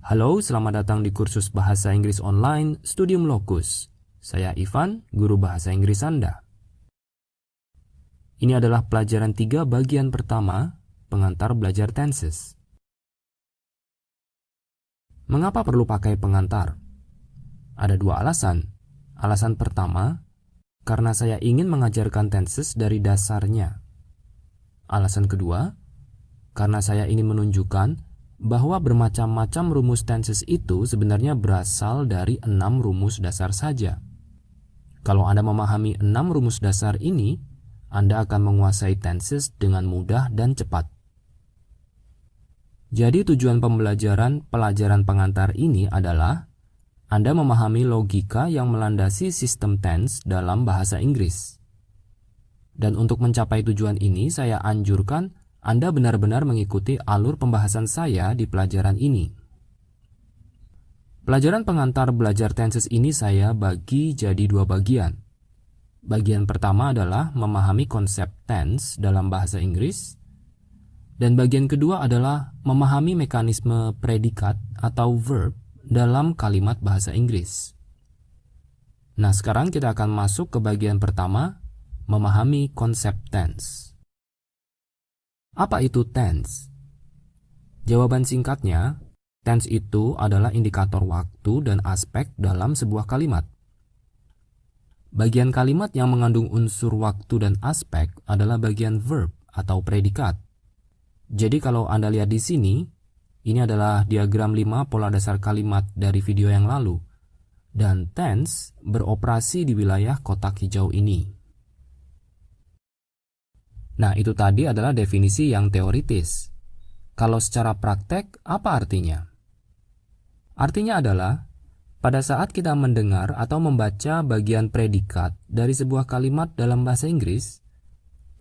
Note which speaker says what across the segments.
Speaker 1: Halo, selamat datang di kursus Bahasa Inggris Online Studium Locus. Saya Ivan, guru Bahasa Inggris Anda. Ini adalah pelajaran 3 bagian pertama, pengantar belajar tenses. Mengapa perlu pakai pengantar? Ada dua alasan. Alasan pertama, karena saya ingin mengajarkan tenses dari dasarnya. Alasan kedua, karena saya ingin menunjukkan bahwa bermacam-macam rumus tenses itu sebenarnya berasal dari 6 rumus dasar saja. Kalau Anda memahami 6 rumus dasar ini, Anda akan menguasai tenses dengan mudah dan cepat. Jadi tujuan pembelajaran pelajaran pengantar ini adalah Anda memahami logika yang melandasi sistem tense dalam bahasa Inggris. Dan untuk mencapai tujuan ini, saya anjurkan Anda benar-benar mengikuti alur pembahasan saya di pelajaran ini. Pelajaran pengantar belajar tenses ini saya bagi jadi 2 bagian. Bagian pertama adalah memahami konsep tense dalam bahasa Inggris, dan bagian kedua adalah memahami mekanisme predikat atau verb dalam kalimat bahasa Inggris. Nah, sekarang kita akan masuk ke bagian pertama, memahami konsep tense. Apa itu tense? Jawaban singkatnya, tense itu adalah indikator waktu dan aspek dalam sebuah kalimat. Bagian kalimat yang mengandung unsur waktu dan aspek adalah bagian verb atau predikat. Jadi kalau Anda lihat di sini, ini adalah diagram 5 pola dasar kalimat dari video yang lalu. Dan tense beroperasi di wilayah kotak hijau ini. Nah, itu tadi adalah definisi yang teoritis. Kalau secara praktek, apa artinya? Artinya adalah, pada saat kita mendengar atau membaca bagian predikat dari sebuah kalimat dalam bahasa Inggris,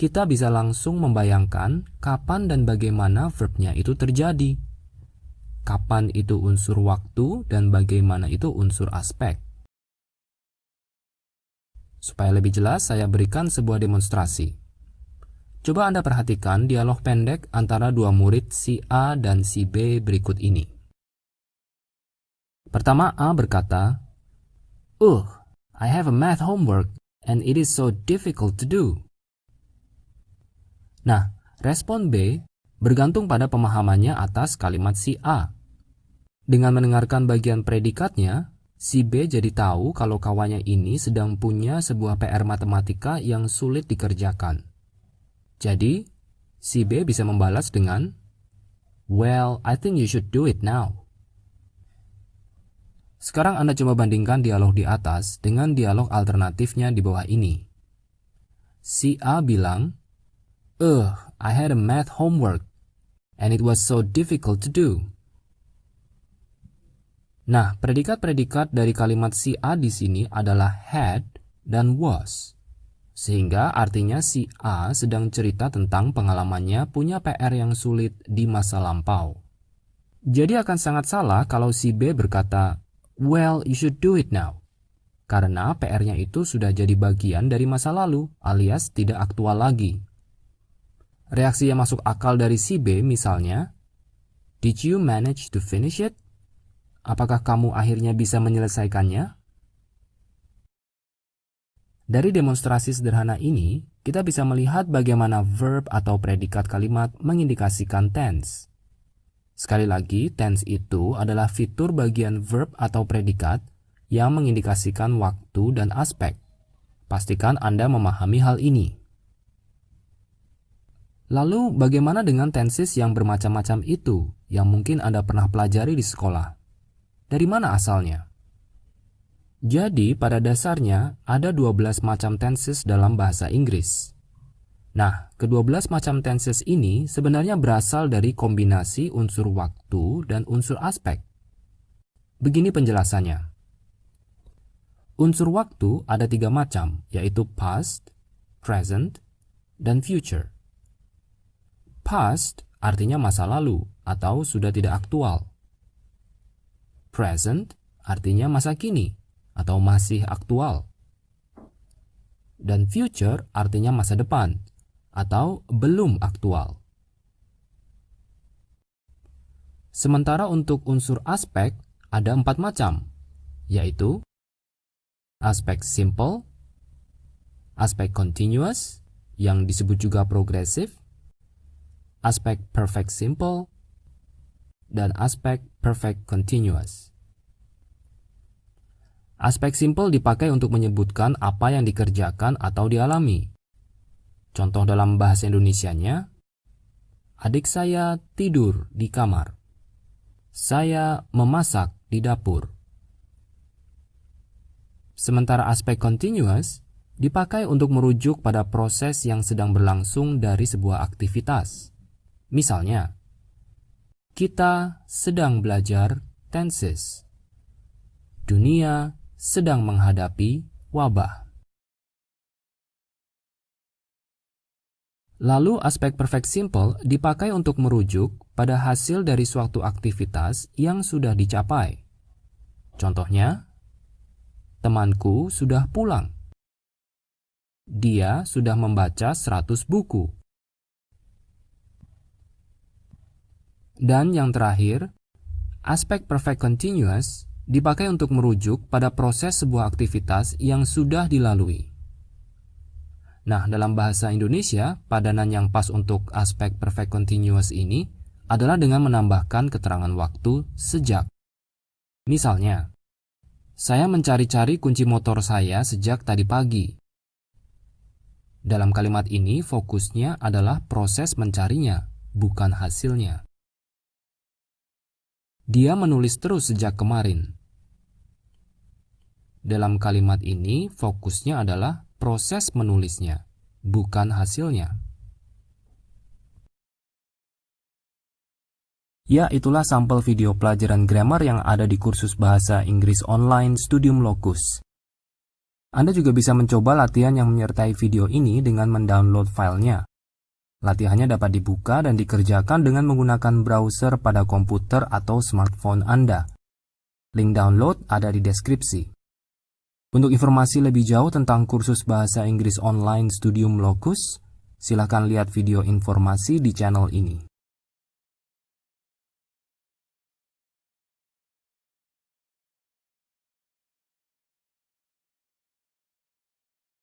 Speaker 1: kita bisa langsung membayangkan kapan dan bagaimana verbnya itu terjadi. Kapan itu unsur waktu dan bagaimana itu unsur aspek. Supaya lebih jelas, saya berikan sebuah demonstrasi. Coba Anda perhatikan dialog pendek antara dua murid si A dan si B berikut ini. Pertama, A berkata, I have a math homework and it is so difficult to do. Nah, respon B bergantung pada pemahamannya atas kalimat si A. Dengan mendengarkan bagian predikatnya, si B jadi tahu kalau kawannya ini sedang punya sebuah PR matematika yang sulit dikerjakan. Jadi, si B bisa membalas dengan, "Well, I think you should do it now." Sekarang Anda coba bandingkan dialog di atas dengan dialog alternatifnya di bawah ini. Si A bilang, I had a math homework, and it was so difficult to do. Nah, predikat-predikat dari kalimat si A di sini adalah had dan was. Sehingga artinya si A sedang cerita tentang pengalamannya punya PR yang sulit di masa lampau. Jadi akan sangat salah kalau si B berkata, "Well, you should do it now." Karena PR-nya itu sudah jadi bagian dari masa lalu, alias tidak aktual lagi. Reaksi yang masuk akal dari si B misalnya, "Did you manage to finish it?" Apakah kamu akhirnya bisa menyelesaikannya? Dari demonstrasi sederhana ini, kita bisa melihat bagaimana verb atau predikat kalimat mengindikasikan tense. Sekali lagi, tense itu adalah fitur bagian verb atau predikat yang mengindikasikan waktu dan aspek. Pastikan Anda memahami hal ini. Lalu, bagaimana dengan tenses yang bermacam-macam itu yang mungkin Anda pernah pelajari di sekolah? Dari mana asalnya? Jadi, pada dasarnya ada 12 macam tenses dalam bahasa Inggris. Nah, ke-12 macam tenses ini sebenarnya berasal dari kombinasi unsur waktu dan unsur aspek. Begini penjelasannya. Unsur waktu ada 3 macam, yaitu past, present, dan future. Past artinya masa lalu atau sudah tidak aktual. Present artinya masa kini atau masih aktual. Dan future artinya masa depan atau belum aktual. Sementara untuk unsur aspek ada 4 macam, yaitu aspek simple, aspek continuous yang disebut juga progresif, aspek perfect simple, dan aspek perfect continuous. Aspek simple dipakai untuk menyebutkan apa yang dikerjakan atau dialami. Contoh dalam bahasa Indonesianya, adik saya tidur di kamar. Saya memasak di dapur. Sementara aspek continuous dipakai untuk merujuk pada proses yang sedang berlangsung dari sebuah aktivitas. Misalnya, kita sedang belajar tenses. Dunia sedang menghadapi wabah. Lalu aspek perfect simple dipakai untuk merujuk pada hasil dari suatu aktivitas yang sudah dicapai. Contohnya, temanku sudah pulang. Dia sudah membaca 100 buku. Dan yang terakhir, aspek perfect continuous dipakai untuk merujuk pada proses sebuah aktivitas yang sudah dilalui. Nah, dalam bahasa Indonesia, padanan yang pas untuk aspek perfect continuous ini adalah dengan menambahkan keterangan waktu sejak. Misalnya, saya mencari-cari kunci motor saya sejak tadi pagi. Dalam kalimat ini, fokusnya adalah proses mencarinya, bukan hasilnya. Dia menulis terus sejak kemarin. Dalam kalimat ini, fokusnya adalah proses menulisnya, bukan hasilnya. Ya, itulah sampel video pelajaran grammar yang ada di kursus bahasa Inggris online Studium Locus. Anda juga bisa mencoba latihan yang menyertai video ini dengan mendownload filenya. Latihannya dapat dibuka dan dikerjakan dengan menggunakan browser pada komputer atau smartphone Anda. Link download ada di deskripsi. Untuk informasi lebih jauh tentang kursus bahasa Inggris online Studium Locus, silakan lihat video informasi di channel ini.